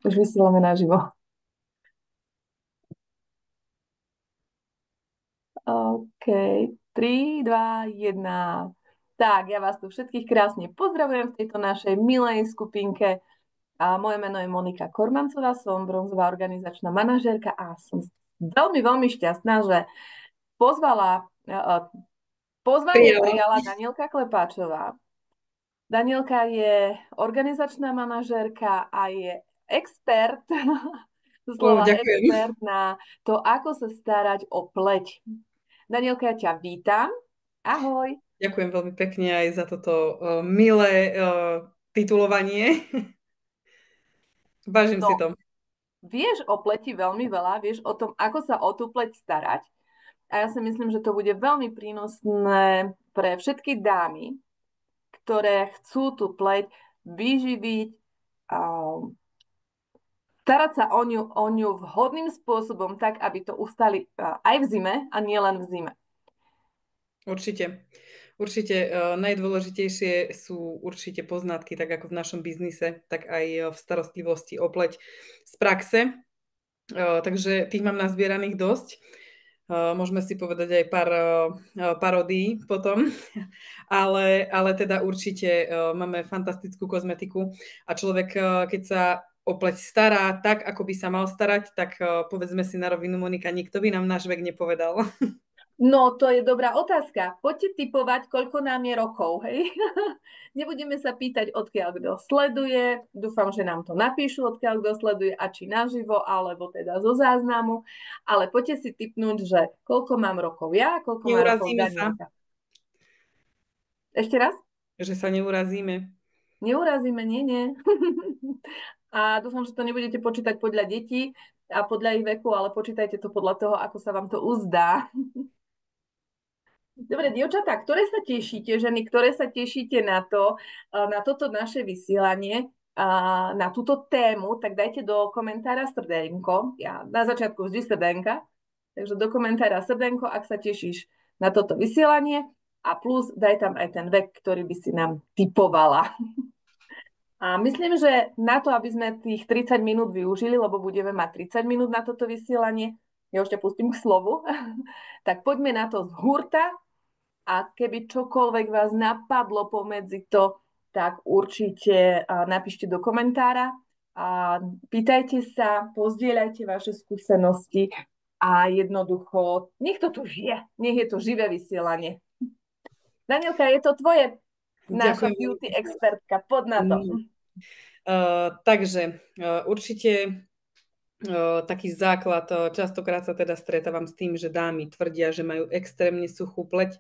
Už vysielame naživo. OK, 3, 2, 1. Tak, ja vás tu všetkých krásne pozdravujem v tejto našej milej skupinke. A moje meno je Monika Kormancová, som bronzová organizačná manažérka a som veľmi, veľmi šťastná, že pozvala, pozvanie Prijala. prijala Danielka Klepáčová. Danielka je organizačná manažérka a je expert, doslova Ďakujem. expert na to, ako sa starať o pleť. Danielka, ja ťa vítam. Ahoj. Ďakujem veľmi pekne aj za toto milé titulovanie. Vážim si No, to. vieš o pleti veľmi veľa, vieš o tom, ako sa o tú pleť starať. A ja si myslím, že to bude veľmi prínosné pre všetky dámy, ktoré chcú tú pleť vyživiť, a starať sa o ňu vhodným spôsobom, tak, aby to ustali aj v zime a nie len v zime. Určite. Určite najdôležitejšie sú určite poznatky, tak ako v našom biznise, tak aj v starostlivosti o pleť z praxe. Takže tých mám nazbieraných dosť. Môžeme si povedať aj pár paródií potom, ale teda určite máme fantastickú kozmetiku a človek, keď sa o pleť stará tak, ako by sa mal starať, tak povedzme si na rovinu, Monika, nikto by nám náš vek nepovedal. No, to je dobrá otázka. Poďte tipovať, koľko nám je rokov, hej? Nebudeme sa pýtať, odkiaľ kto sleduje. Dúfam, že nám to napíšu, odkiaľ kto sleduje a či naživo, alebo teda zo záznamu. Ale poďte si tipnúť, že koľko mám rokov ja, koľko má rokov Neurazíme sa, Danielka. Ešte raz? že sa neurazíme. Neurazíme, nie, nie. A dúfam, že to nebudete počítať podľa detí a podľa ich veku, ale počítajte to podľa toho, ako sa vám to uzdá. Dobre, dievčatá, ktoré sa tešíte, ženy, ktoré sa tešíte na to, na toto naše vysielanie, na túto tému, tak dajte do komentára srdenko. Ja na začiatku vždy srdenka, takže do komentára srdenko, ak sa tešíš na toto vysielanie a plus daj tam aj ten vek, ktorý by si nám typovala. A myslím, že na to, aby sme tých 30 minút využili, lebo budeme mať 30 minút na toto vysielanie, ja už ťa pustím k slovu, tak poďme na to z hurta a keby čokoľvek vás napadlo pomedzi to, tak určite napíšte do komentára a pýtajte sa, pozdieľajte vaše skúsenosti a jednoducho, nech to tu žije, nech je to živé vysielanie. Danielka, je to tvoje, naša Ďakujem veľmi beauty pekne. expertka, pod na to. No. Takže určite taký základ, častokrát sa teda stretávam s tým, že dámy tvrdia, že majú extrémne suchú pleť,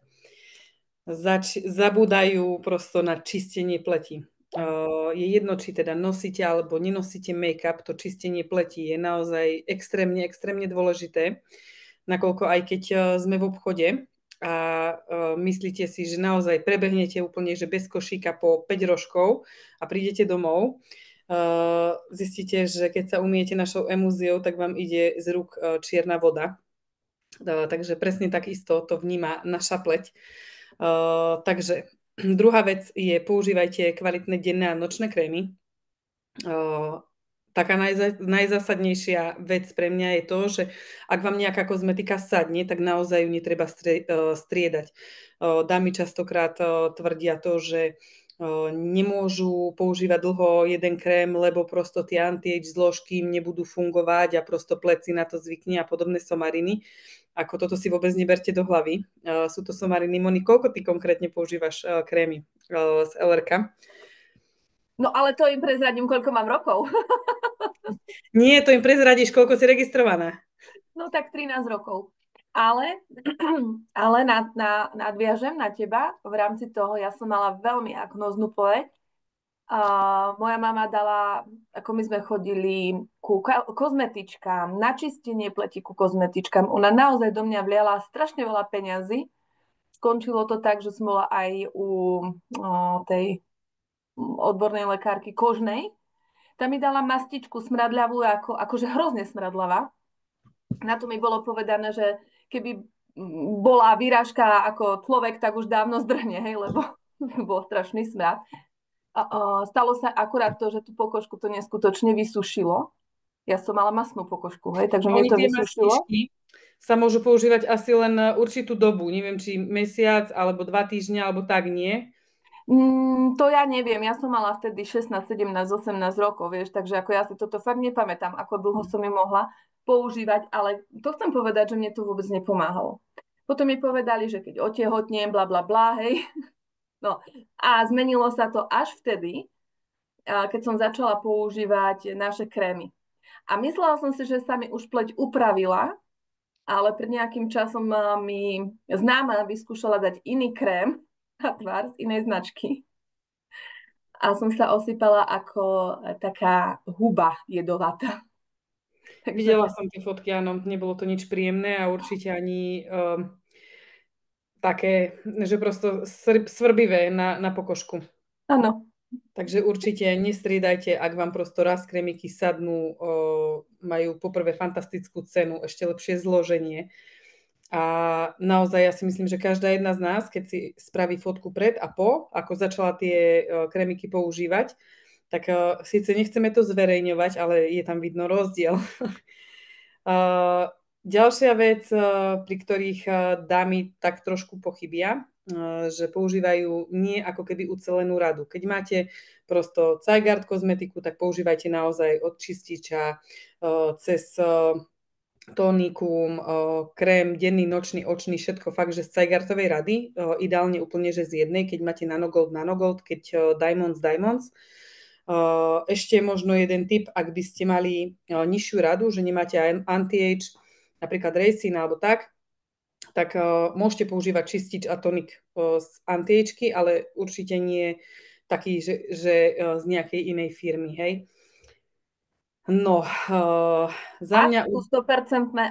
zabúdajú prosto na čistenie pleti. Je jedno, či teda nosíte alebo nenosíte make-up, to čistenie pleti je naozaj extrémne, extrémne dôležité, nakoľko aj keď sme v obchode a myslíte si, že naozaj prebehnete úplne, že bez košíka po 5 rožkov a prídete domov, zistíte, že keď sa umiete našou emúziou, tak vám ide z rúk čierna voda. Takže presne takisto to vníma naša pleť. Takže druhá vec je, používajte kvalitné denné a nočné krémy. Taká najzásadnejšia vec pre mňa je to, že ak vám nejaká kozmetika sadne, tak naozaj ju netreba striedať. Dámy častokrát tvrdia to, že nemôžu používať dlho jeden krém, lebo prosto tie anti-age zložky im nebudú fungovať a prosto pleci na to zvykne a podobné somariny. Ako toto si vôbec neberte do hlavy. Sú to somariny. Moni, koľko ty konkrétne používaš krémy z LRK? No ale to im prezradím, koľko mám rokov. Nie, to im prezradíš, koľko si registrovaná. No tak 13 rokov. Ale, ale nadviažem na teba v rámci toho, ja som mala veľmi aknoznú pleť. Moja mama dala, ako my sme chodili ku kozmetičkám, na čistenie pleti ku kozmetičkám. Ona naozaj do mňa vliala strašne veľa peňazí. Skončilo to tak, že som bola aj u tej odbornej lekárky kožnej. Tam mi dala mastičku smradľavú, akože hrozne smradlavá. Na to mi bolo povedané, že keby bola výražka ako človek, tak už dávno zdrhne, hej, lebo bol strašný smrad. Stalo sa akurát to, že tú pokožku to neskutočne vysušilo. Ja som mala masnú pokožku, hej, takže A mne oni to tie vysušilo. mastičky sa môžu používať asi len určitú dobu. Neviem, či mesiac, alebo 2 týždňa, alebo tak nie. To ja neviem, ja som mala vtedy 16, 17, 18 rokov, vieš, takže ako ja si toto fakt nepamätám, ako dlho som ju mohla používať, ale to chcem povedať, že mne to vôbec nepomáhalo. Potom mi povedali, že keď otehotnem, bla bla bla, hej. No a zmenilo sa to až vtedy, keď som začala používať naše krémy. A myslela som si, že sa mi už pleť upravila, ale pred nejakým časom mi známa vyskúšala dať iný krém na tvár z inej značky. A som sa osypala ako taká huba jedovatá. Takže Videla som tie fotky, áno, nebolo to nič príjemné a určite ani také, že prosto svrbivé na pokožku. áno, Takže určite nestriedajte, ak vám prosto raz krémiky sadnú, majú poprvé fantastickú cenu, ešte lepšie zloženie. A naozaj ja si myslím, že každá jedna z nás, keď si spraví fotku pred a po, ako začala tie krémiky používať, tak síce nechceme to zverejňovať, ale je tam vidno rozdiel. Ďalšia vec, pri ktorých dámy tak trošku pochybia, že používajú nie ako keby ucelenú radu. Keď máte prosto Zygarde kozmetiku, tak používajte naozaj od čističa cez tónikum, krém, denný, nočný, očný, všetko fakt, že z Zygardovej rady. Ideálne úplne, že z jednej, keď máte Nanogold, keď Diamonds. Ešte možno jeden tip, ak by ste mali nižšiu radu, že nemáte anti-age, napríklad Racine alebo tak môžete používať čistič a tonik z anti-ageky, ale určite nie taký, že z nejakej inej firmy, hej. No, za mňa...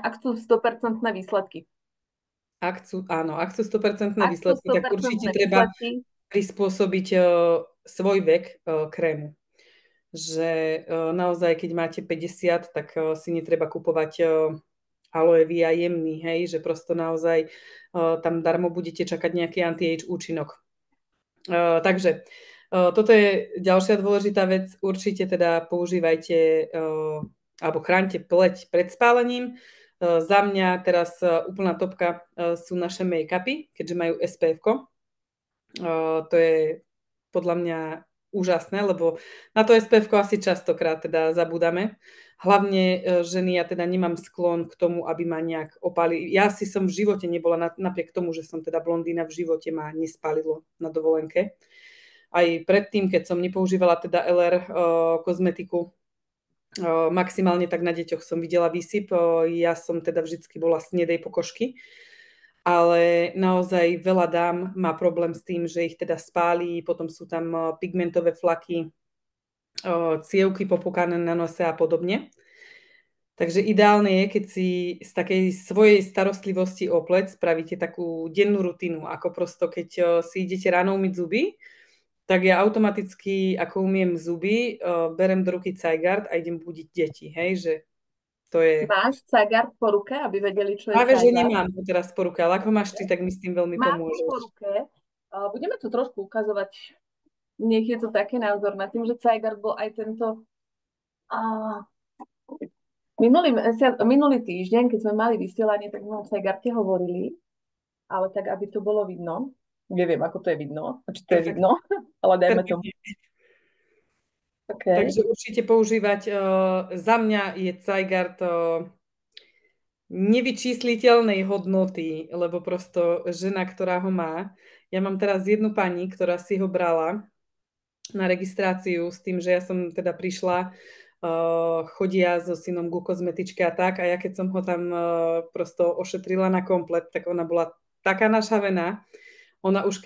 Ak chcú 100% výsledky. Ak sú 100% Ak chcú výsledky, tak 100% určite treba výsledky, prispôsobiť svoj vek krému. Že naozaj, keď máte 50, tak si netreba kupovať aloe vera jemný, hej, že prosto naozaj tam darmo budete čakať nejaký anti-age účinok. Takže toto je ďalšia dôležitá vec. Určite teda používajte alebo chránte pleť pred spálením. Za mňa teraz úplná topka sú naše make-upy, keďže majú SPF-ko. To je podľa mňa úžasné, lebo na to SPF-ko asi častokrát teda zabúdame. Hlavne ženy, ja teda nemám sklon k tomu, aby ma nejak opálili. Ja si som v živote nebola, napriek tomu, že som teda blondína, v živote ma nespálilo na dovolenke. Aj predtým, keď som nepoužívala teda LR kozmetiku, maximálne tak na deťoch som videla výsyp. Ja som teda vždycky bola snedej pokožky, ale naozaj veľa dám má problém s tým, že ich teda spálí, potom sú tam pigmentové flaky, cievky popukané na nose a podobne. Takže ideálne je, keď si z takej svojej starostlivosti o pleť spravíte takú dennú rutinu, ako prosto keď si idete ráno umyť zuby, tak ja automaticky, ako umiem zuby, berem do ruky Zygarde a idem budiť deti, hej, že to je... máš Zygarde po ruke, aby vedeli, čo je Práve, že Zygarde. nemám ho teraz po ruke, ale ako máš ty, tak mi s tým veľmi Máš ho po pomôžeš. ruke. Budeme to trošku ukazovať. Nech je to také názor na tým, že Zygarde bol aj tento... Minulý týždeň, keď sme mali vysielanie, tak sme o Zygarde hovorili, ale tak, aby to bolo vidno. Neviem, ako to je vidno, či to je Perfektne. vidno, ale dajme tomu. Okay. Takže určite používať, za mňa je Zygarde nevyčísliteľnej hodnoty, lebo prosto žena, ktorá ho má. Ja mám teraz jednu pani, ktorá si ho brala na registráciu s tým, že ja som teda prišla, chodia so synom ku kozmetičke a tak, a ja keď som ho tam prosto ošetrila na komplet, tak ona bola taká našavená. Ona už,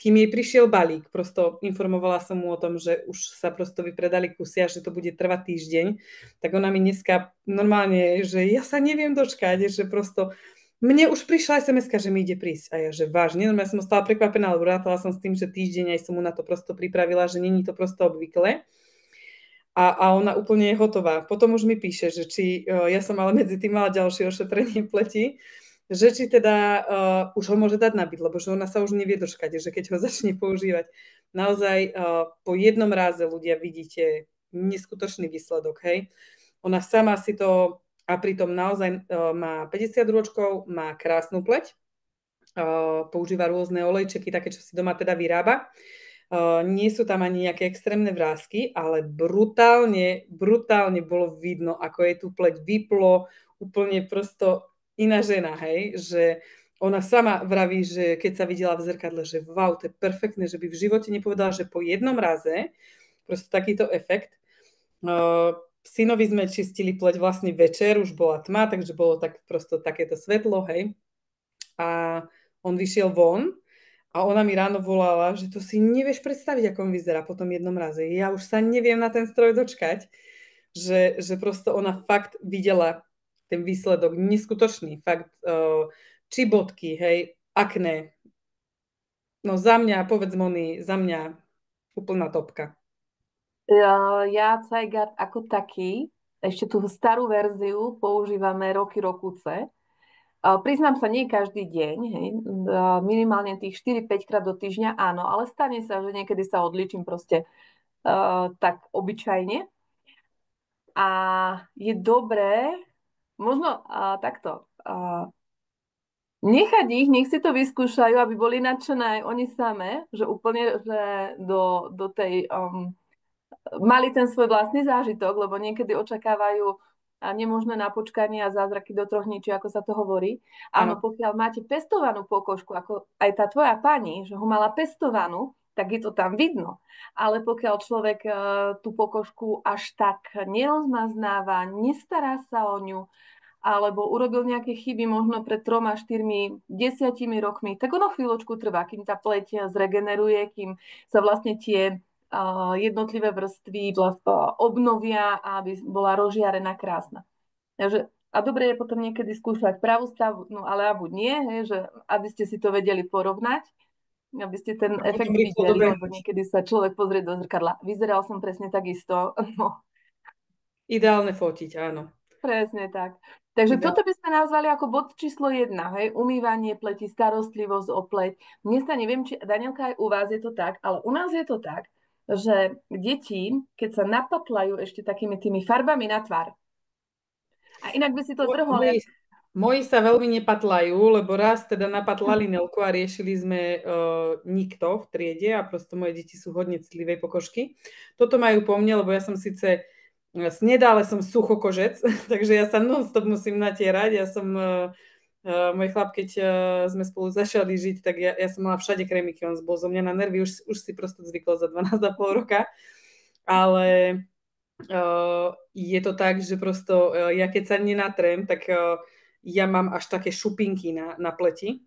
kým jej prišiel balík, prosto informovala som mu o tom, že už sa prosto vypredali kusy a že to bude trvať týždeň, tak ona mi dneska normálne, že ja sa neviem dočkať, že prosto mne už prišla SMS-ka, že mi ide prísť. A ja, že vážne, no ja som ostala prekvapená, lebo rátala som s tým, že týždeň aj som mu na to prosto pripravila, že není to prosto obvyklé. A ona úplne je hotová. Potom už mi píše, že či ja som ale medzi tým mala ďalšie ošetrenie pleti, že či teda už ho môže dať nabiť, lebo že ona sa už nevie dočkať, že keď ho začne používať. Naozaj po jednom ráze ľudia vidíte neskutočný výsledok, hej. Ona sama si to, a pritom naozaj má 50 rôčkov, má krásnu pleť, používa rôzne olejčeky, také, čo si doma teda vyrába. Nie sú tam ani nejaké extrémne vrásky, ale brutálne bolo vidno, ako jej tú pleť vyplo, úplne prosto iná žena, hej, že ona sama vraví, že keď sa videla v zrkadle, že wow, to je perfektné, že by v živote nepovedala, že po jednom raze prosto takýto efekt. Synovi sme čistili pleť vlastne večer, už bola tma, takže bolo tak prosto takéto svetlo, hej. A on vyšiel von a ona mi ráno volala, že to si nevieš predstaviť, ako on vyzerá po tom jednom raze. Ja už sa neviem na ten stroj dočkať, že prosto ona fakt videla ten výsledok neskutočný. Fakt, či bodky, hej, akné. No za mňa, povedz Moni, za mňa úplná topka. Ja Cajgard ako taký, ešte tú starú verziu používame roky rokúce. Priznám sa, nie každý deň, hej, minimálne tých 4-5 krát do týždňa, áno, ale stane sa, že niekedy sa odličím proste tak obyčajne. A je dobré, možno takto, nechať ich, nech si to vyskúšajú, aby boli nadšené aj oni samé, že úplne, že do tej mali ten svoj vlastný zážitok, lebo niekedy očakávajú nemožné napočkanie a zázraky do troch ničí, ako sa to hovorí. Áno, Áno. pokiaľ máte pestovanú pokožku, ako aj tá tvoja pani, že ho mala pestovanú, tak je to tam vidno. Ale pokiaľ človek tú pokožku až tak nerozmaznáva, nestará sa o ňu, alebo urobil nejaké chyby možno pred 3, 4, 10 rokmi, tak ono chvíľočku trvá, kým tá pleť zregeneruje, kým sa vlastne tie jednotlivé vrstvy obnovia, aby bola rozžiarená krásna. Takže, a dobre je potom niekedy skúšať pravú stavu, no ale a buď nie, hej, že aby ste si to vedeli porovnať, aby ste ten A potom efekt rýchlo videli, lebo dobehnúť. niekedy sa človek pozrie do zrkadla. Vyzeral som presne takisto. No, Ideálne fotiť, áno. presne tak. Takže Ideálne. toto by sme nazvali ako bod číslo 1, hej, umývanie pleti, starostlivosť o pleť. Dnes sa neviem, či Danielka aj u vás je to tak, ale u nás je to tak, že deti, keď sa napatlajú ešte takými tými farbami na tvár, a inak by si to trhol, Moji, moji sa veľmi nepatlajú, lebo raz teda napatlali Nelku a riešili sme nikto v triede a prosto moje deti sú hodne citlivej pokožky. Toto majú po mne, lebo ja som síce snedále som suchokožec, takže ja sa non-stop musím natierať. Ja som, môj chlap, keď sme spolu začali žiť, tak ja som mala všade kremiky, on bol zo mňa na nervy, už si prosto zvykol za 12,5 roka, ale je to tak, že prosto ja keď sa nenatrem, tak ja mám až také šupinky na pleti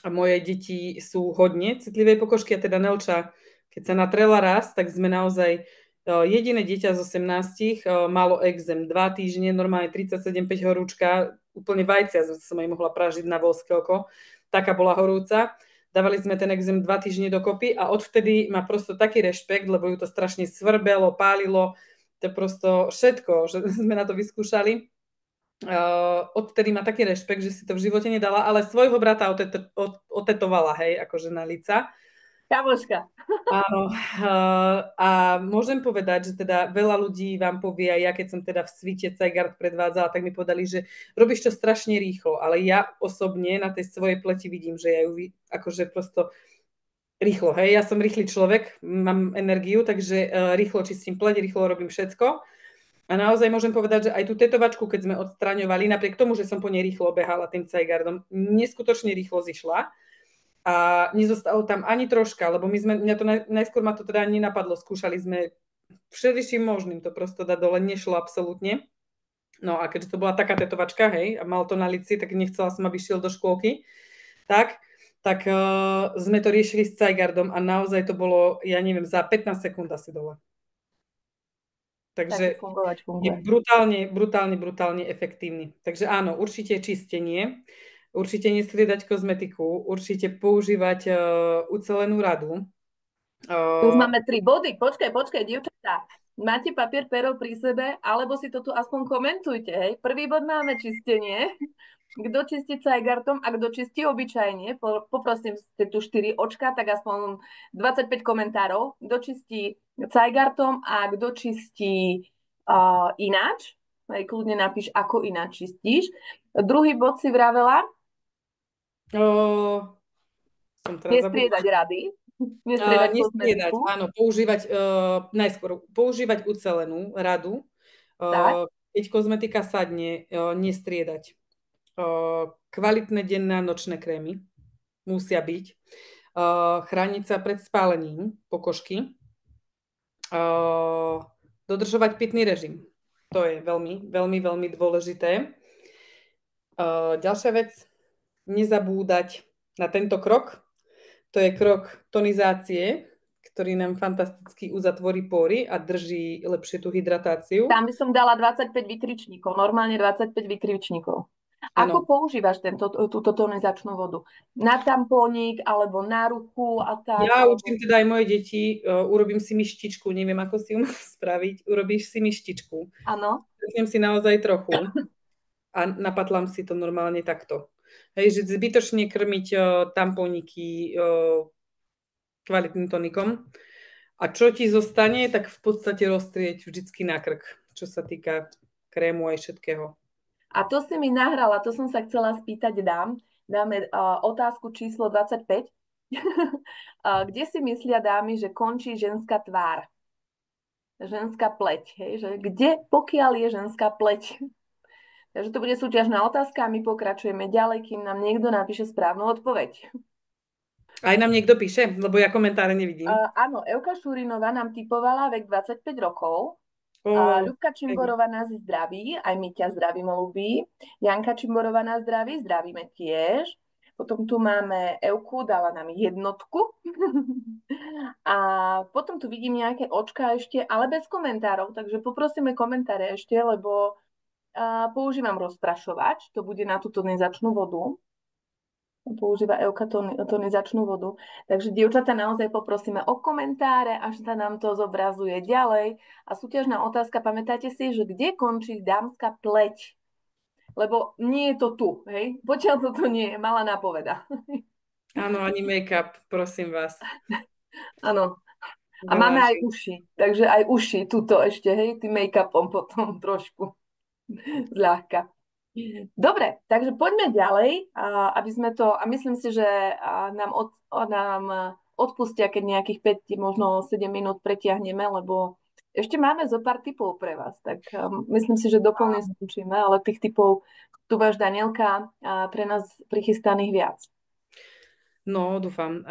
a moje deti sú hodne citlivej pokožky a teda Nelča, keď sa natrela raz, tak sme naozaj jediné dieťa z 18 malo exém 2 týždne, normálne 37,5 horúčka, úplne vajcia som aj mohla pražiť na voľské oko, taká bola horúca. Dávali sme ten exém 2 týždne dokopy a odvtedy má prosto taký rešpekt, lebo ju to strašne svrbelo, pálilo, to je prosto všetko, že sme na to vyskúšali. Odtedy má taký rešpekt, že si to v živote nedala, ale svojho brata otetovala, hej, akože na lica. kamoška. Áno, a môžem povedať, že teda veľa ľudí vám povie, a ja keď som teda v svite Cajgard predvádzala, tak mi povedali, že robíš to strašne rýchlo, ale ja osobne na tej svojej pleti vidím, že ja ju akože prosto rýchlo, hej, ja som rýchly človek, mám energiu, takže rýchlo čistím pleť, rýchlo robím všetko. A naozaj môžem povedať, že aj tú tetovačku, keď sme odstraňovali, napriek tomu, že som po nej rýchlo behala tým Cajgardom, neskutočne rýchlo zišla a nezostalo tam ani troška, lebo mňa to najskôr ma to teda nenapadlo, skúšali sme všeličím možným to prosto dať dole, nešlo absolútne. No a keďže to bola taká tetovačka, hej, a mal to na lici, tak nechcela som, aby šiel do škôlky, tak sme to riešili s Cajgardom a naozaj to bolo, ja neviem, za 15 sekúnd asi dole. Takže Fungovať je funguje. brutálne efektívny. Takže áno, určite čistenie, určite nestriedať kozmetiku, určite používať ucelenú radu. Už máme 3 body. Počkaj, dievčatá. máte papier, pero pri sebe, alebo si to tu aspoň komentujte, hej. Prvý bod máme čistenie. Kto čistí cajgartom a kto čistí obyčajne, poprosím, ste tu 4 očka, tak aspoň 25 komentárov. Kto čistí cajgartom a kto čistí ináč. Hej, kľudne napíš, ako ináč čistíš. Druhý bod si vravela. Som teraz Nestriedať zabudla. rady. Nestriedať Nestriedať, kozmetiku. áno, najskôr používať ucelenú radu. Tak. Keď kozmetika sadne, nestriedať. Kvalitné denné a nočné krémy musia byť. Chrániť sa pred spálením pokožky. Dodržovať pitný režim. To je veľmi, veľmi, veľmi dôležité. Ďalšia vec, nezabúdať na tento krok. To je krok tonizácie, ktorý nám fantasticky uzatvorí pory a drží lepšie tú hydratáciu. Tam by som dala 25 vykričníkov, normálne 25 vykričníkov. Ako používaš túto tonizačnú vodu? Na tampónik alebo na ruku a tak? Ja učím teda aj moje deti, urobím si myštičku, neviem, ako si ju mám spraviť, urobíš si myštičku. Áno. Stretnem si naozaj trochu a napatlám si to normálne takto. Hej, že zbytočne krmiť tampóniky kvalitným tonikom. A čo ti zostane, tak v podstate roztrieť vždycky na krk, čo sa týka krému aj všetkého. A to si mi nahrala, to som sa chcela spýtať, dáme otázku číslo 25. Kde si myslia dámy, že končí ženská tvár? Ženská pleť, hej? Že kde, pokiaľ je ženská pleť? Takže to bude súťažná otázka a my pokračujeme ďalej, kým nám niekto napíše správnu odpoveď. Aj nám niekto píše, lebo ja komentáre nevidím. Áno, Euka Šurinová nám typovala vek 25 rokov. Ľubka Čimborová nás zdraví, aj my ťa zdravíme, ľubí. Janka Čimborová nás zdraví, zdravíme tiež. Potom tu máme Euku, dala nám jednotku. A potom tu vidím nejaké očka ešte, ale bez komentárov, takže poprosíme komentáre ešte, lebo používam rozprašovač, to bude na túto tonizačnú vodu. Používa Euka tonizačnú vodu. Takže dievčatá naozaj poprosíme o komentáre, až sa nám to zobrazuje ďalej. A súťažná otázka, pamätáte si, že kde končí dámska pleť? Lebo nie je to tu, hej? Pokiaľ to nie je, malá nápoveda. Áno, ani make-up, prosím vás. Áno. A máme aj uši, takže aj uši tuto ešte, hej, tým make-upom potom trošku zľahka. Dobre, takže poďme ďalej, aby sme to, a myslím si, že nám odpustia, keď nejakých 5, možno 7 minút pretiahneme, lebo ešte máme zo pár tipov pre vás, tak myslím si, že doplne skončíme, ale tých tipov tu máš, Danielka, pre nás prichystaných viac. No, dúfam.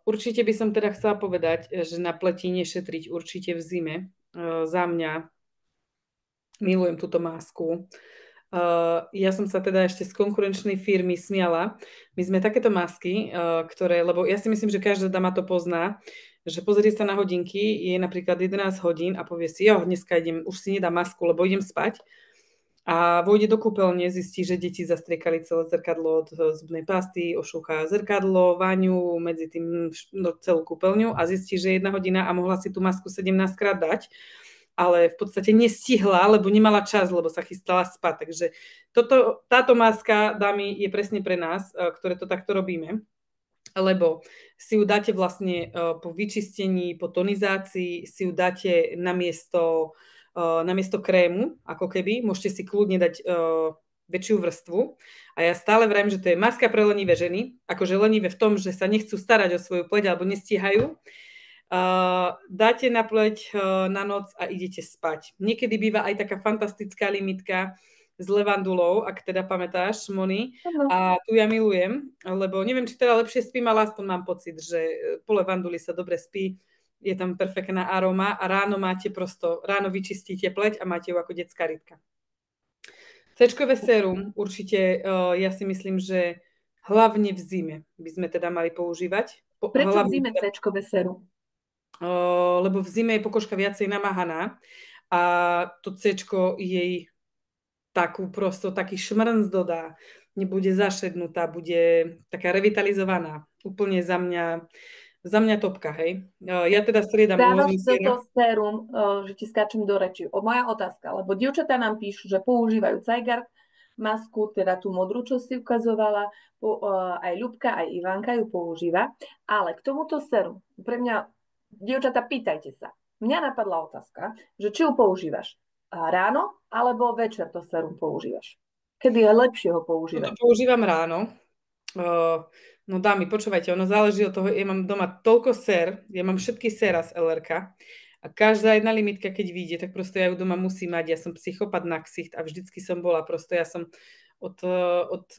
Určite by som teda chcela povedať, že na pleti nešetriť určite v zime. Za mňa milujem túto masku. Ja som sa teda ešte z konkurenčnej firmy smiala. My sme takéto masky, lebo ja si myslím, že každá dama to pozná, že pozrie sa na hodinky, je napríklad 11 hodín a povie si, dneska už si nedám masku, lebo idem spať. A vôjde do kúpeľne, zistí, že deti zastriekali celé zrkadlo od zubnej pasty, ošúcha zrkadlo, vaňu, medzi tým celú kúpeľňu a zistí, že 1 hodina a mohla si tú masku 17-krát dať, ale v podstate nestihla, lebo nemala čas, lebo sa chystala spať. Takže táto maska, dámy, je presne pre nás, ktoré to takto robíme, lebo si ju dáte vlastne po vyčistení, po tonizácii, si ju dáte namiesto krému, ako keby. Môžete si kľudne dať väčšiu vrstvu. A ja stále vravím, že to je maska pre lenivé ženy, akože lenivé v tom, že sa nechcú starať o svoju pleť alebo nestíhajú. Dáte na pleť na noc a idete spať. Niekedy býva aj taká fantastická limitka s levandulou, ak teda pamätáš, Moni. A tu ja milujem, lebo neviem, či teda lepšie spím, ale aspoň mám pocit, že po levanduli sa dobre spí. Je tam perfektná aroma a ráno vyčistíte pleť a máte ju ako detská rybka. C-čkové sérum určite, ja si myslím, že hlavne v zime by sme teda mali používať. Prečo v zime C-čkové sérum? Lebo v zime je pokožka viacej namáhaná a to C-čko jej taký šmrnc dodá, nebude zašednutá, bude taká revitalizovaná. Úplne za mňa Za mňa topka, hej. Ja teda striedam Dávaš rôzny do séra. toho sérum, že ti skáčem do reči. Moja otázka, lebo dievčatá nám píšu, že používajú Cygard masku, teda tú modrú, čo si ukazovala, aj Ľubka, aj Ivanka ju používa, ale k tomuto sérum, pre mňa, dievčatá, pýtajte sa. Mňa napadla otázka, že či ju používaš ráno, alebo večer to sérum používaš. Kedy je lepšie ho Toto používať? používam ráno. No dámy, počúvajte, ono záleží od toho, ja mám doma toľko sér, ja mám všetky séra z LRK a každá jedna limitka, keď vyjde, tak proste ja ju doma musím mať. Ja som psychopat na ksicht a vždycky som bola, proste ja som od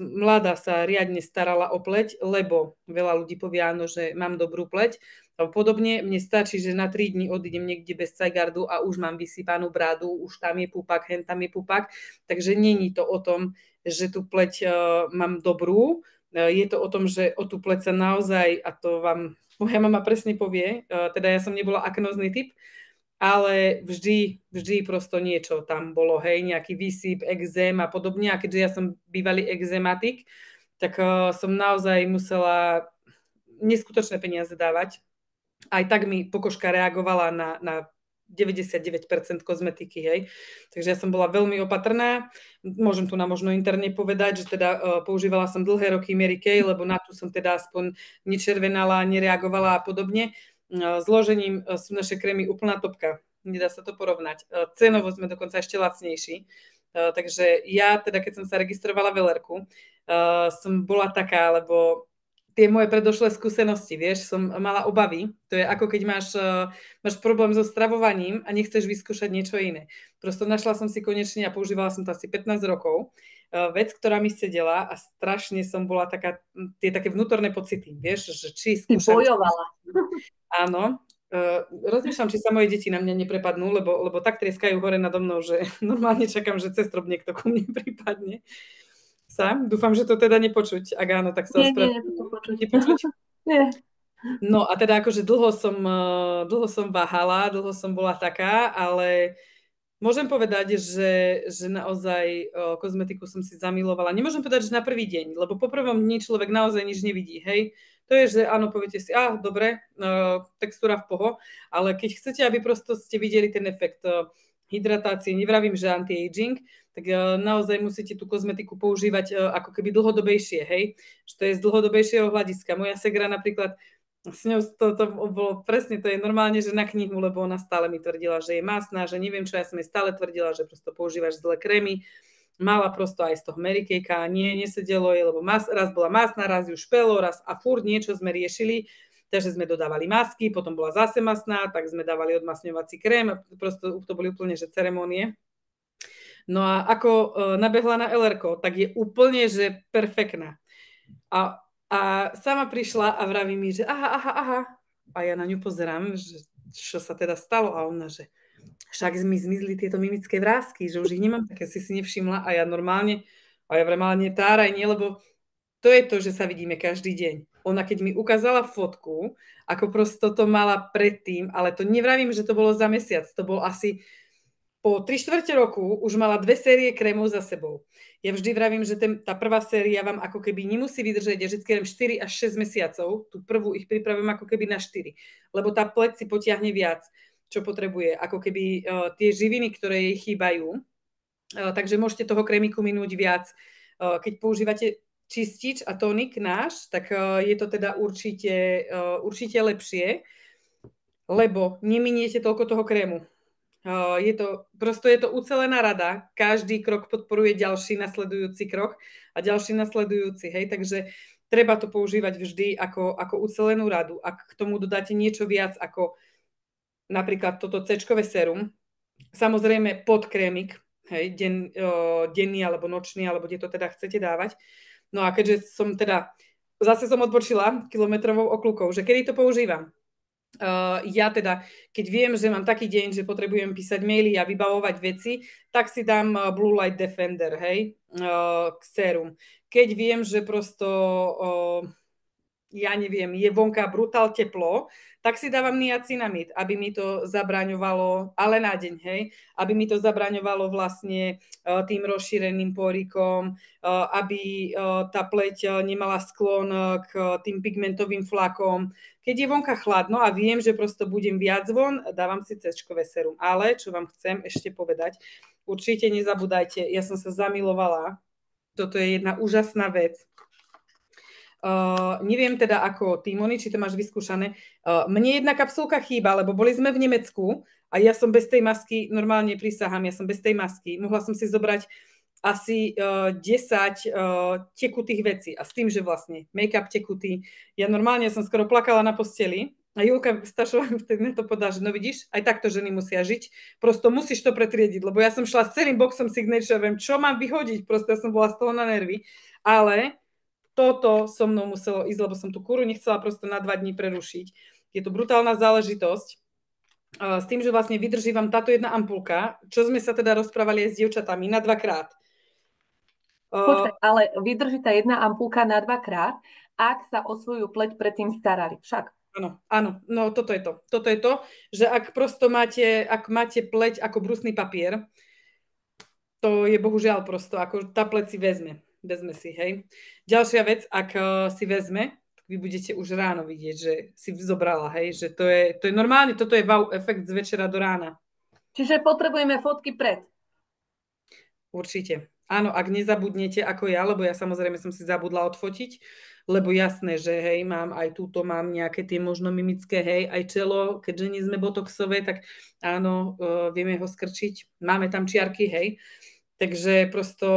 mladá sa riadne starala o pleť, lebo veľa ľudí povie áno, že mám dobrú pleť. A podobne mne stačí, že na 3 dní odídem niekde bez Cygardu a už mám vysypanú bradu, už tam je pupak, hen tam je pupak. Takže není to o tom, že tú pleť mám dobrú, je to o tom, že o tú pleť sa naozaj, a to vám moja mama presne povie, teda ja som nebola aknózny typ, ale vždy prosto niečo tam bolo, hej, nejaký výsyp, exém a podobne. A keďže ja som bývalý exématik, tak som naozaj musela neskutočné peniaze dávať. Aj tak mi pokožka reagovala na 99% kozmetiky, hej. Takže ja som bola veľmi opatrná. Môžem tu na možno interne povedať, že teda používala som dlhé roky Mary Kay, lebo na tú som teda aspoň nečervenala, nereagovala a podobne. Zložením sú naše krémy úplná topka. Nedá sa to porovnať. Cenovo sme dokonca ešte lacnejší. Takže ja teda, keď som sa registrovala v LR-ku, som bola taká, lebo tie moje predošlé skúsenosti, vieš, som mala obavy. To je ako keď máš problém so stravovaním a nechceš vyskúšať niečo iné. Prosto našla som si konečne a používala som to asi 15 rokov. Vec, ktorá mi sedela a strašne som bola taká, tie také vnútorné pocity, vieš, že či Ty skúšam. bojovala. Áno. Rozmýšľam, či sa moje deti na mňa neprepadnú, lebo tak trieskajú hore nado mnou, že normálne čakám, že cez strop niekto ku mne pripadne. Dúfam, že to teda nepočuť. Ak áno, tak sa Nie, to počuť. Nie. No a teda akože dlho som váhala, dlho som bola taká, ale môžem povedať, že naozaj kozmetiku som si zamilovala. Nemôžem povedať, že na prvý deň, lebo po prvom dni človek naozaj nič nevidí, hej. To je, že áno, poviete si, dobre, textúra v poho, ale keď chcete, aby prosto ste videli ten efekt hydratácie, nevravím, že anti-aging, tak naozaj musíte tú kozmetiku používať ako keby dlhodobejšie, hej, že to je z dlhodobejšieho hľadiska. Moja segra napríklad, s ňou to bolo presne, to je normálne, že na knihu, lebo ona stále mi tvrdila, že je masná, že neviem čo, ja som jej stále tvrdila, že prosto používaš zlé krémy, mala prosto aj z toho Mary Kayka, nie, nesedelo jej, lebo raz bola masná, raz ju špelo, raz a furt niečo sme riešili, takže sme dodávali masky, potom bola zase masná, tak sme dávali odmasňovací krém a prosto to boli úplne, že ceremonie. No a ako nabehla na LR-ko, tak je úplne, že perfektná. A sama prišla a vraví mi, že aha. A ja na ňu pozerám, že čo sa teda stalo. A ona, že však mi zmizli tieto mimické vrásky, že už ich nemám, také si nevšimla. A ja normálne táraj, nie, lebo to je to, že sa vidíme každý deň. Ona keď mi ukázala fotku, ako prosto to mala predtým, ale to nevravím, že to bolo za mesiac, to bol asi po 3/4 roku už mala 2 série krémov za sebou. Ja vždy vravím, že tá prvá séria vám ako keby nemusí vydržať, ja vždy 4 až 6 mesiacov, tú prvú ich pripravujem ako keby na 4, lebo tá pleť si potiahne viac, čo potrebuje, ako keby tie živiny, ktoré jej chýbajú, takže môžete toho krémiku minúť viac. Keď používate čistič a tónik náš, tak je to teda určite lepšie, lebo neminiete toľko toho krému. Je to ucelená rada. Každý krok podporuje ďalší nasledujúci krok a ďalší nasledujúci, hej, takže treba to používať vždy ako ucelenú radu. Ak k tomu dodáte niečo viac ako napríklad toto C-čkové sérum, samozrejme podkrémik, hej, denný alebo nočný, alebo kde to teda chcete dávať. No a keďže zase som odbočila kilometrovou okľukou, že kedy to používam? Ja teda, keď viem, že mám taký deň, že potrebujem písať maily a vybavovať veci, tak si dám Blue Light Defender, hej, sérum. Keď viem, že prosto ja neviem, je vonka brutál teplo, tak si dávam niacinamid, aby mi to zabraňovalo, ale na deň, hej, aby mi to zabraňovalo vlastne tým rozšíreným porikom, aby tá pleť nemala sklon k tým pigmentovým flakom. Keď je vonka chladno a viem, že prosto budem viac von, dávam si C-čkové serum. Ale, čo vám chcem ešte povedať, určite nezabúdajte, ja som sa zamilovala, toto je jedna úžasná vec. Neviem teda ako ty, Moni, či to máš vyskúšané. Mne jedna kapsulka chýba, lebo boli sme v Nemecku a ja som bez tej masky, normálne prisahám, ja som bez tej masky. Mohla som si zobrať asi 10 tekutých vecí a s tým, že vlastne make-up tekutý. Ja normálne som skoro plakala na posteli a Julka Stašová mi vtedy to podá, že no vidíš, aj takto ženy musia žiť, prosto musíš to pretriediť, lebo ja som šla s celým boxom Signature, viem, čo mám vyhodiť, prosto ja som bola z toho na nervy, ale toto so mnou muselo ísť, lebo som tú kúru nechcela prosto na 2 dní prerušiť. Je to brutálna záležitosť. S tým, že vlastne vydrží vám táto jedna ampulka, čo sme sa teda rozprávali aj s dievčatami na 2-krát. Počkaj, ale vydrží tá jedna ampulka na 2-krát, ak sa o svoju pleť predtým starali. Však. Áno, áno, no toto je to. Toto je to, že ak prosto máte pleť ako brusný papier, to je bohužiaľ prosto, ako tá pleť si vezme si, hej. Ďalšia vec, ak si vezme, tak vy budete už ráno vidieť, že si zobrala, hej, že to je normálne, toto je wow efekt z večera do rána. Čiže potrebujeme fotky pred. Určite. Áno, ak nezabudnete ako ja, lebo ja samozrejme som si zabudla odfotiť, lebo jasné, že hej, mám aj túto, mám nejaké tie možno mimické, hej, aj čelo, keďže nie sme botoxové, tak áno, vieme ho skrčiť, máme tam čiarky, hej, takže prosto...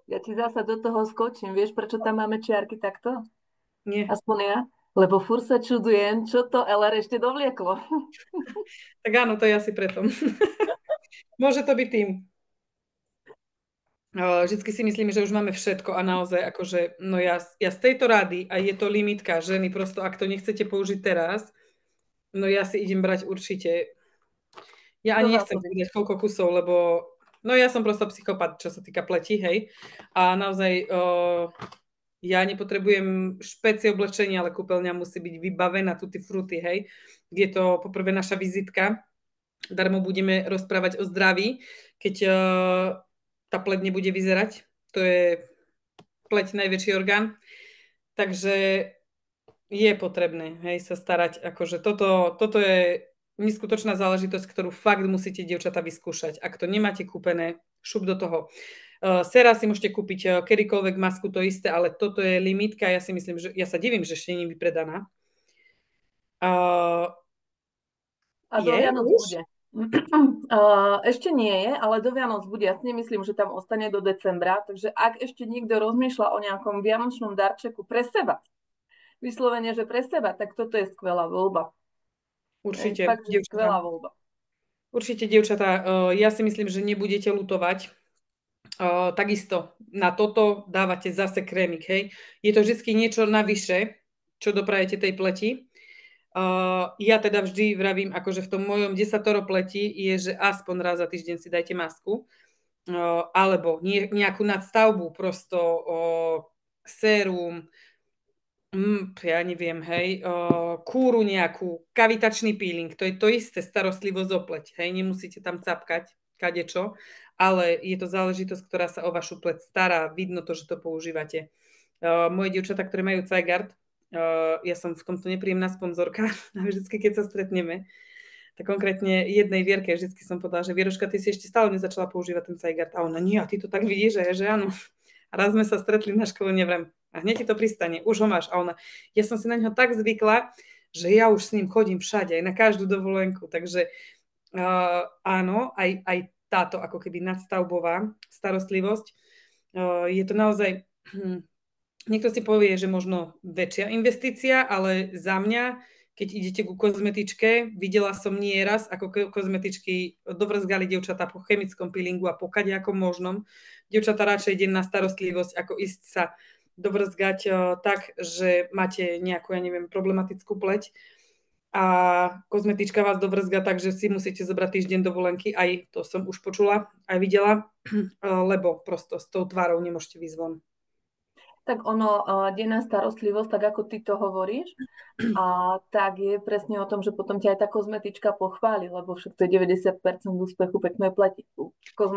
Ja ti zasa do toho skočím, vieš, prečo tam máme čiarky takto? Nie. Aspoň ja? Lebo furt sa čudujem, čo to LR ešte dovlieklo. Tak áno, to je asi preto. Môže to byť tým. Vždycky si myslím, že už máme všetko a naozaj akože, no ja z tejto rady, a je to limitka ženy, prosto ak to nechcete použiť teraz, no ja si idem brať určite, ja ani nechcem povedať koľko kusov, lebo no ja som prosto psychopat, čo sa týka pleti, hej, a naozaj ja nepotrebujem špeci oblečenie, ale kúpeľňa musí byť vybavená tutti frutti, hej, je to poprvé naša vizitka, darmo budeme rozprávať o zdraví, keď tá pleť nebude vyzerať. To je pleť najväčší orgán. Takže je potrebné, hej, sa starať. Akože toto je neskutočná záležitosť, ktorú fakt musíte, dievčatá, vyskúšať. Ak to nemáte kúpené, šup do toho. Sera si môžete kúpiť kedykoľvek masku, to isté, ale toto je limitka. Ja si myslím, že ja sa divím, že ešte nie je vypredaná. A do Vianoc bude. Ešte nie je, ale do Vianoc bude. Ja si nemyslím, že tam ostane do decembra, takže ak ešte niekto rozmýšľa o nejakom vianočnom darčeku pre seba, vyslovene, že pre seba, tak toto je skvelá voľba. Určite, fakt, že skvelá voľba. Určite, dievčatá, ja si myslím, že nebudete ľutovať. Takisto na toto dávate zase krémik, hej. Je to vždy niečo navyše, čo doprajete tej pleti. Ja teda vždy vravím, akože v tom mojom desatoro pleti je, že aspoň raz za týždeň si dajte masku, alebo nejakú nadstavbu, prosto sérum, ja neviem, hej, kúru nejakú, kavitačný peeling, to je to isté, starostlivosť o pleť, hej, nemusíte tam capkať kadečo, ale je to záležitosť, ktorá sa o vašu pleť stará, vidno to, že to používate. Moje dievčatá, ktoré majú Cygard, ja som v tomto nepríjemná sponzorka a vždycky, keď sa stretneme, tak konkrétne jednej Vierke vždycky som povedala, že Vieroška, ty si ešte stále nezačala používať ten Cygard. A ona, nie, a ty to tak vidíš, že áno. A raz sme sa stretli na škole, neviem, a hneď ti to pristane, už ho máš. A ona, ja som si na ňo tak zvykla, že ja už s ním chodím všade, aj na každú dovolenku. Takže áno, aj táto ako keby nadstavbová starostlivosť, je to naozaj... Niekto si povie, že možno väčšia investícia, ale za mňa, keď idete ku kozmetičke, videla som nie raz, ako kozmetičky dovrzgali dievčatá po chemickom peelingu a po kadejakom možnom. Dievčatá radšej ide na starostlivosť, ako ísť sa dovrzgať tak, že máte nejakú, ja neviem, problematickú pleť a kozmetička vás dovrzga tak, že si musíte zobrať týždeň dovolenky. Aj to som už počula, aj videla, lebo prosto s tou tvárou nemôžete výsť von. Tak ono, denná starostlivosť, tak ako ty to hovoríš, a tak je presne o tom, že potom ťa aj tá kozmetička pochváli, lebo však to je 90% úspechu peknej pleti. U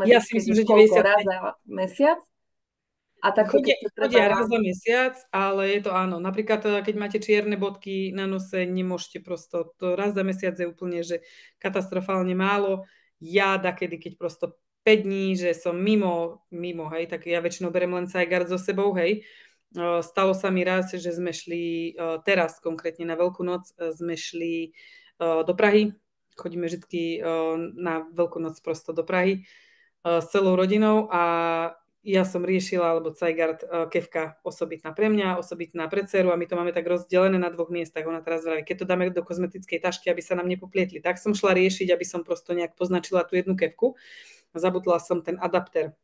Ja si kozmetičke myslím, ide že koľko 90. raz za mesiac a takto keď Chodia, sa treba chodia raz za mesiac, ale je to áno. Napríklad, keď máte čierne bodky na nose, nemôžete prosto. To raz za mesiac je úplne, že katastrofálne málo. Ja dakedy, keď prosto 5 dní, že som mimo, hej, tak ja väčšinou berem len Cajgard so sebou, hej. Stalo sa mi raz, že sme šli teraz konkrétne na Veľkú noc, sme šli do Prahy. Chodíme vždy na Veľkú noc prosto do Prahy s celou rodinou a ja som riešila, alebo Cajgard, kefka osobitná pre mňa, osobitná pre dceru a my to máme tak rozdelené na 2 miestach. Ona teraz vraví, keď to dáme do kozmetickej tašky, aby sa nám nepoplietli. Tak som šla riešiť, aby som prosto nejak poznačila tú jednu kefku. Zabudla som ten adapter.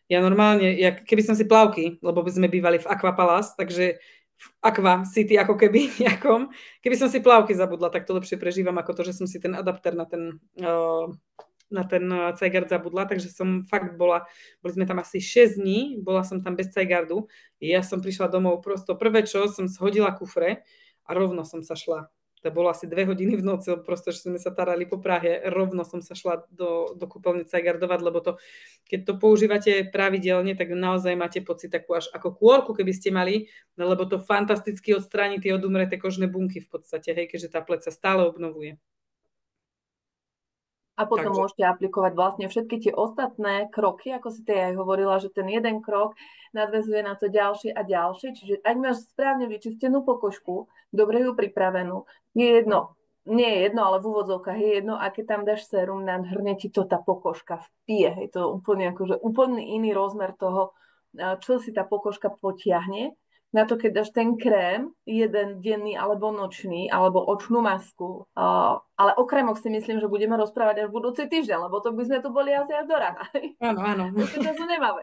Ja normálne, keby som si plavky, lebo by sme bývali v Aquapalace, takže v Aqua City ako keby nejakom. Keby som si plavky zabudla, tak to lepšie prežívam ako to, že som si ten adapter na ten Cajgard zabudla, takže som fakt boli sme tam asi 6 dní, bola som tam bez Cajgardu. Ja som prišla domov prosto prvé čo, som zhodila kufre a rovno som sa šla. To bolo asi 2 hodiny v noci, prosto, že sme sa tarali po Prahe, rovno som sa šla do kúpeľne Cajgardovať, lebo to, keď to používate pravidelne, tak naozaj máte pocit takú až ako kôrku, keby ste mali, no, lebo to fantasticky odstráni tie odumreté kožné bunky v podstate, hej, keďže tá pleť sa stále obnovuje. a potom Takže môžete aplikovať vlastne všetky tie ostatné kroky, ako si ty aj hovorila, že ten jeden krok nadväzuje na to ďalšie a ďalšie. Čiže ak máš správne vyčistenú pokožku, dobre ju pripravenú, je jedno, nie je jedno, ale v úvodzovkách je jedno, aké tam dáš sérum, nádherne ti to tá pokožka vpije. Je to úplne akože úplne iný rozmer toho, čo si tá pokožka potiahne. Na to, keď dáš ten krém, jeden denný alebo nočný, alebo očnú masku. Ale o krémoch si myslím, že budeme rozprávať až budúci týždeň, lebo to by sme tu boli asi až do rána. áno, áno. Toľko času nemáme.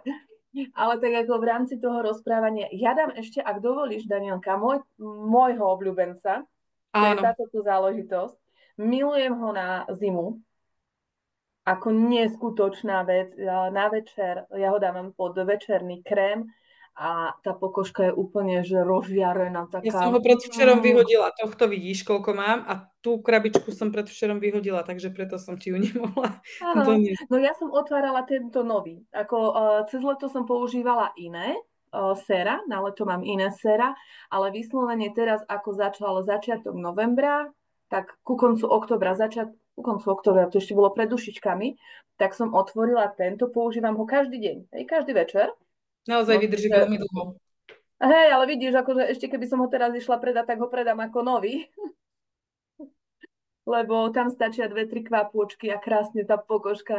Ale tak ako v rámci toho rozprávania, ja dám ešte, ak dovolíš, Danielka, môjho obľúbenca, to je Áno. táto tú záležitosť. Milujem ho na zimu, ako neskutočná vec. Na večer, ja ho dávam pod večerný krém a tá pokožka je úplne že rozžiarená, Ja som taká... ho predvčerom vyhodila, tohto vidíš, koľko mám a tú krabičku som predvčerom vyhodila, takže preto som ti ju nemohla Áno, doniesť. no ja som otvárala tento nový. Ako cez leto som používala iné séra, na leto mám iné séra, ale vyslovene teraz, ako začal začiatok novembra, tak ku koncu oktobra, to ešte bolo pred dušičkami, tak som otvorila tento, používam ho každý deň, každý večer. Naozaj No, vydrží čiže, veľmi dlho. hej, ale vidíš, akože ešte keby som ho teraz išla predať, tak ho predám ako nový, lebo tam stačia 2-3 kvapôčky a krásne tá pokožka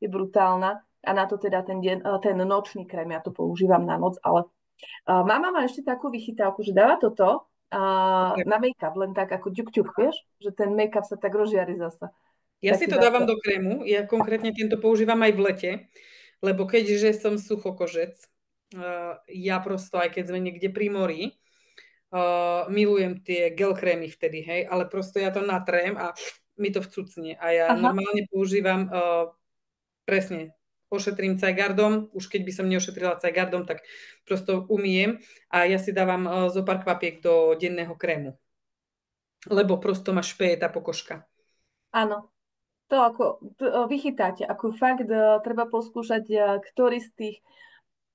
je brutálna. A na to teda ten nočný krém, ja to používam na noc, ale mama má ešte takú vychytávku, že dáva toto na make-up, len tak ako ťuk, vieš? Že ten make-up sa tak rozžiari zasa. Ja si Taký to dávam zasa. do krému, ja konkrétne tento používam aj v lete, lebo keďže som suchokožec, ja prosto, aj keď sme niekde pri mori, milujem tie gel krémy vtedy, hej, ale prosto ja to natrem a mi to vcucne. A ja Aha, normálne používam presne, ošetrím Cajgardom, už keď by som neošetrila Cajgardom, tak prosto umyjem a ja si dávam zo pár kvapiek do denného krému. Lebo prosto ma špeje tá pokožka. áno. To ako vychytáte, ako fakt treba poskúšať, ktorý z tých.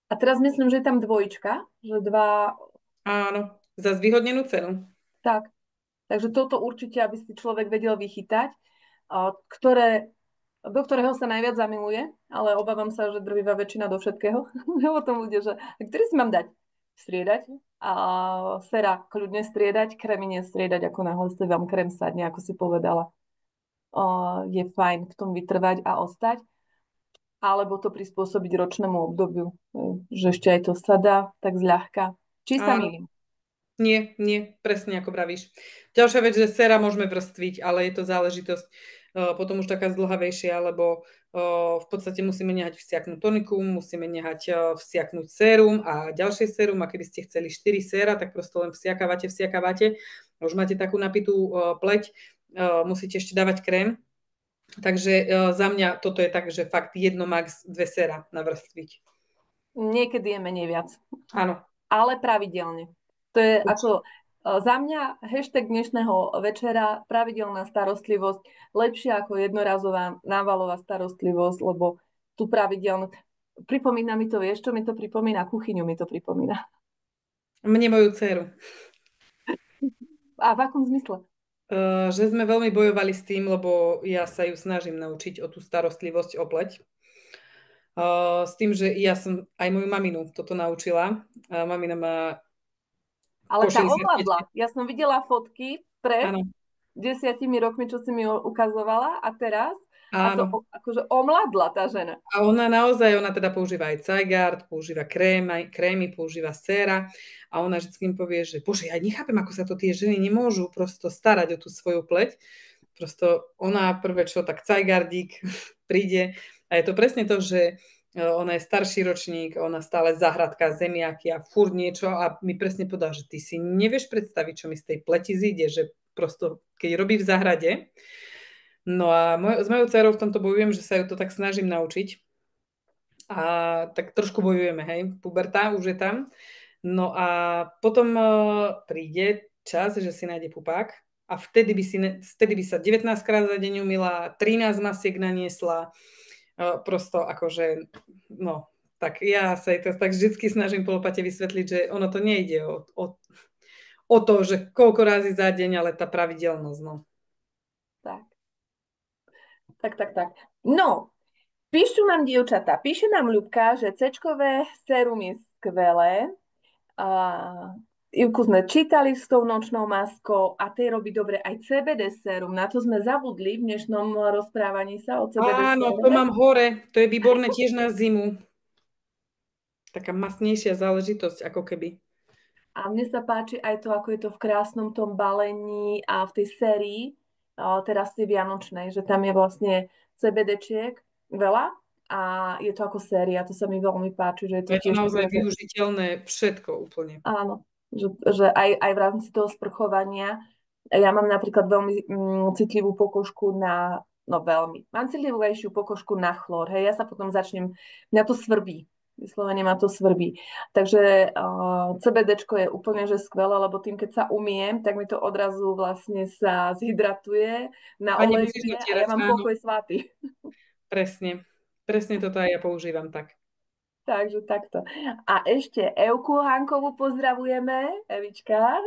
A teraz myslím, že je tam dvojička, že dva, Áno, za zvýhodnenú cenu. tak. Takže toto určite, aby si človek vedel vychytať, ktoré, do ktorého sa najviac zamiluje, ale obávam sa, že drvivá väčšina do všetkého. O tom bude, že ktorý si mám dať? Striedať. A sera kľudne striedať, krémy nestriedať, ako náhle ste vám krém sadne, ako si povedala. Je fajn v tom vytrvať a ostať, alebo to prispôsobiť ročnému obdobiu. Že ešte aj to sa dá tak zľahka. Či sa Áno, milím? nie, presne ako pravíš. Ďalšia vec, že séra môžeme vrstviť, ale je to záležitosť potom už taká zdlhavejšia, lebo v podstate musíme nehať vsiaknúť tonikum, musíme nehať vsiaknúť sérum a ďalšie sérum, a keby ste chceli 4 séra, tak prosto len vsiakávate. A už máte takú napitú pleť, musíte ešte dávať krém. Takže za mňa toto je tak, že fakt jedno max 2 séra navrstviť. Niekedy je menej viac. Áno, ale pravidelne. To je ako za mňa hashtag dnešného večera pravidelná starostlivosť, lepšia ako jednorazová návalová starostlivosť, lebo tu pravidelnú. Pripomína mi to, vieš, čo mi to pripomína? Kuchyňu mi to pripomína. Mne moju dceru. A v akom zmysle? Že sme veľmi bojovali s tým, lebo ja sa ju snažím naučiť o tú starostlivosť o pleť. S tým, že ja som aj moju maminu toto naučila. Mamina má Ale po tá 65. omladla. Ja som videla fotky pred Áno, 10 rokmi, čo si mi ukazovala a teraz a to áno. akože omladla tá žena. A ona naozaj, ona teda používa aj Cygard, používa krémy, používa séra a ona vždy mi povie, že bože, ja nechápem, ako sa to tie ženy nemôžu prosto starať o tú svoju pleť. Prosto ona prvé čo, tak Cygardík príde a je to presne to, že ona je starší ročník, ona stále zahradka, zemiaky a furt niečo a mi presne povedala, že ty si nevieš predstaviť, čo mi z tej pleti zíde, že prosto keď robí v záhrade. No a s mojou dcerou v tomto bojujem, že sa ju to tak snažím naučiť. A tak trošku bojujeme, hej, puberta už je tam. No a potom príde čas, že si nájde pupák a vtedy by sa 19 krát za deň umila, 13 masiek naniesla, prosto akože, no, tak ja sa jej to tak vždycky snažím polopate vysvetliť, že ono to nejde o to, že koľko razy za deň, ale tá pravidelnosť, no. Tak, tak. No, píšu nám dievčatá, píše nám Ľubka, že C-čkové sérum je skvelé. Ivku sme čítali s tou nočnou maskou a tej robí dobre aj CBD sérum. Na to sme zabudli v dnešnom rozprávaní sa o CBD Áno, to sérume. mám hore, to je výborné tiež na zimu. Taká masnejšia záležitosť, ako keby. A mne sa páči aj to, ako je to v krásnom tom balení a v tej sérii, teraz tej vianočnej, že tam je vlastne CBD-čiek veľa a je to ako séria. To sa mi veľmi páči, že je to Je to tiež naozaj také, že využiteľné všetko úplne. áno, že aj v rámci toho sprchovania. Ja mám napríklad veľmi citlivú pokožku na, no veľmi, mám citlivejšiu pokožku na chlór, hej, ja sa potom začnem, mňa to svrbí, vyslovene ma to svrbí. Takže CBDčko je úplne že skvelé, lebo tým, keď sa umiem, tak mi to odrazu vlastne sa zhydratuje, A nemusíš naolejuje a ja natierať, mám áno, pokoj svatý. presne. Presne toto aj ja používam tak. Takže takto. A ešte Evku Hankovú pozdravujeme, Evička.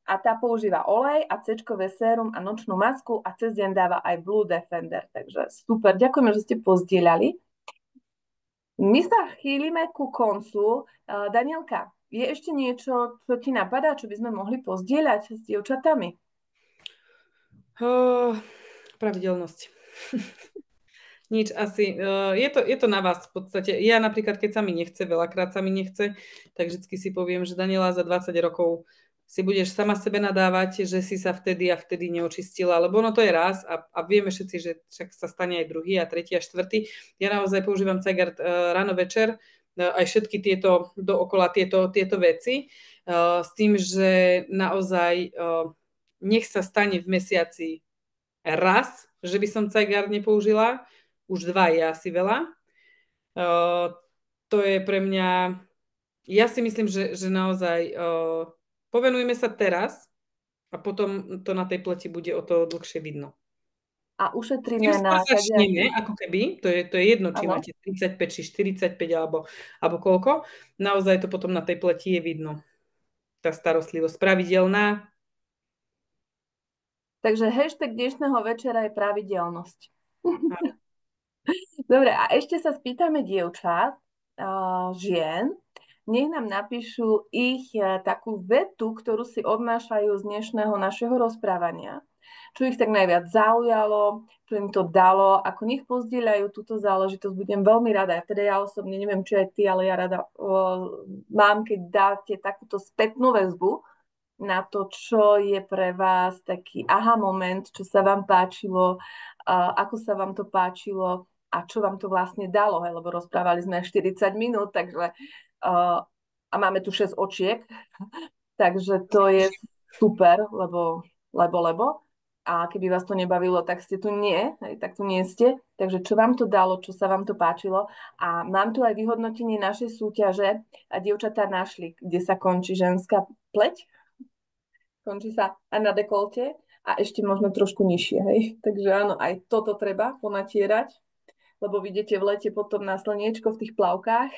A tá používa olej a cečkové sérum a nočnú masku a cez deň dáva aj Blue Defender. Takže super, ďakujeme, že ste pozdieľali. My sa chýlime ku koncu. Danielka, je ešte niečo, čo ti napadá, čo by sme mohli pozdieľať s dievčatami? Pravidelnosť. Nič asi. Je to na vás v podstate. Ja napríklad, keď sa mi nechce, veľakrát sa mi nechce, tak vždycky si poviem, že Daniela, za 20 rokov si budeš sama sebe nadávať, že si sa vtedy a vtedy neočistila, lebo ono to je raz a vieme všetci, že však sa stane aj druhý a tretí a štvrtý. Ja naozaj používam Cygard ráno večer, aj všetky tieto dookola tieto veci, s tým, že naozaj nech sa stane v mesiaci raz, že by som Cygard nepoužila, už 2 je asi veľa. To je pre mňa, ja si myslím, že naozaj povenujme sa teraz a potom to na tej pleti bude o to dlhšie vidno. A Čím ušetríme skôr na začneme, kadejakých... ako keby, to je jedno, či Áno. máte 35 či 45 alebo koľko, naozaj to potom na tej pleti je vidno. Tá starostlivosť pravidelná. Takže hashtag dnešného večera je pravidelnosť. Dobre, a ešte sa spýtame dievčat, žien, nech nám napíšu ich takú vetu, ktorú si odnášajú z dnešného našeho rozprávania, čo ich tak najviac zaujalo, čo im to dalo, ako nech pozdieľajú túto záležitosť, budem veľmi rada. Teda ja osobne neviem, či aj ty, ale ja rada mám, keď dáte takúto spätnú väzbu na to, čo je pre vás taký aha moment, čo sa vám páčilo, ako sa vám to páčilo a čo vám to vlastne dalo, hej, lebo rozprávali sme 40 minút, takže a máme tu 6 očiek, takže to je super, lebo. a keby vás to nebavilo, tak ste tu nie, hej, tak tu nie ste. Takže čo vám to dalo, čo sa vám to páčilo. A mám tu aj vyhodnotenie našej súťaže a dievčatá našli, kde sa končí ženská pleť, končí sa aj na dekolte a ešte možno trošku nižšie, hej. Takže áno, aj toto treba ponatierať, lebo vidíte v lete potom na slniečko v tých plavkách,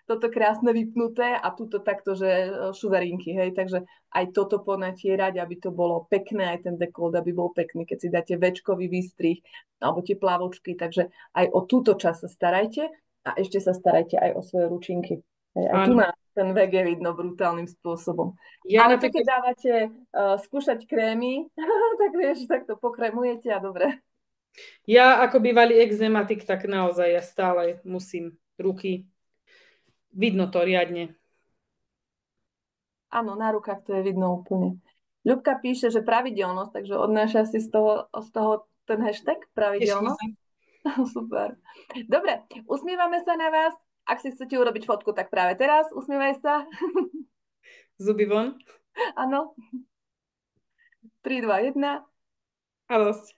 toto krásne vypnuté a tuto takto, že šuverinky, hej, takže aj toto ponatierať, aby to bolo pekné, aj ten dekolt, aby bol pekný, keď si dáte večkový výstrih alebo tie plavočky, takže aj o túto časť sa starajte a ešte sa starajte aj o svoje ručinky. Hej, aj tu Áno. na ten vek je vidno brutálnym spôsobom. Ja Ale to, keď napríklad, dávate skúšať krémy, tak vieš, tak to pokremujete a dobre. ja ako bývalý exematik, tak naozaj ja stále musím ruky. Vidno to riadne. Áno, na rukách to je vidno úplne. Ľubka píše, že pravidelnosť, takže odnáša si z toho ten hashtag Teším pravidelnosť. sa. Super. Dobre, usmievame sa na vás. Ak si chcete urobiť fotku, tak práve teraz usmievaj sa. Zuby von. Áno. 3, 2, 1. A dosť.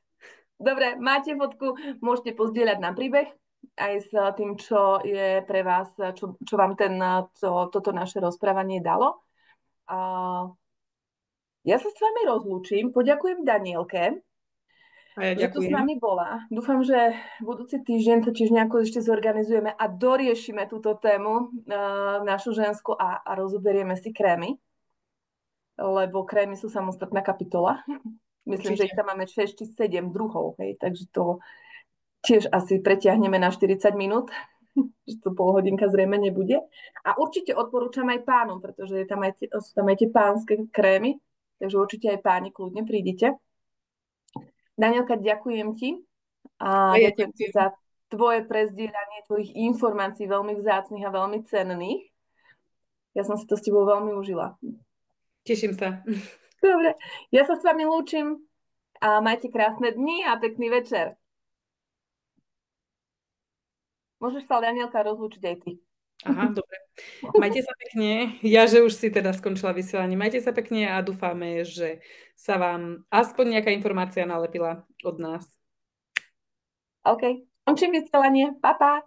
Dobre, máte fotku, môžete pozdieľať na príbeh aj s tým, čo je pre vás, čo vám toto naše rozprávanie dalo. A ja sa s vami rozlúčim, poďakujem Danielke, A ja že tu s ďakujem. nami bola. Dúfam, že budúci týždeň to tiež nejako ešte zorganizujeme a doriešime túto tému, našu ženskú a rozoberieme si krémy, lebo krémy sú samostatná kapitola. Myslím, že ich Určite. tam máme 6 či 7 druhov, hej, takže to tiež asi pretiahneme na 40 minút, že to pol hodinka zrejme nebude. A určite odporúčam aj pánom, pretože sú tam aj tie pánske krémy, takže určite aj páni kľudne prídite. Danielka, ďakujem ti A a ja ďakujem ti ďakujem. za tvoje prezdielanie tvojich informácií veľmi vzácnych a veľmi cenných. Ja som si to s tebou veľmi užila. Teším sa. Dobre, ja sa s vami lúčim a majte krásne dni a pekný večer. Môžeš sa, Danielka, rozlúčiť aj ty. Aha, dobre. Majte sa pekne. Ja, že už si teda skončila vysielanie. Majte sa pekne a dúfame, že sa vám aspoň nejaká informácia nalepila od nás. OK, končím vysielanie. Pa, pa.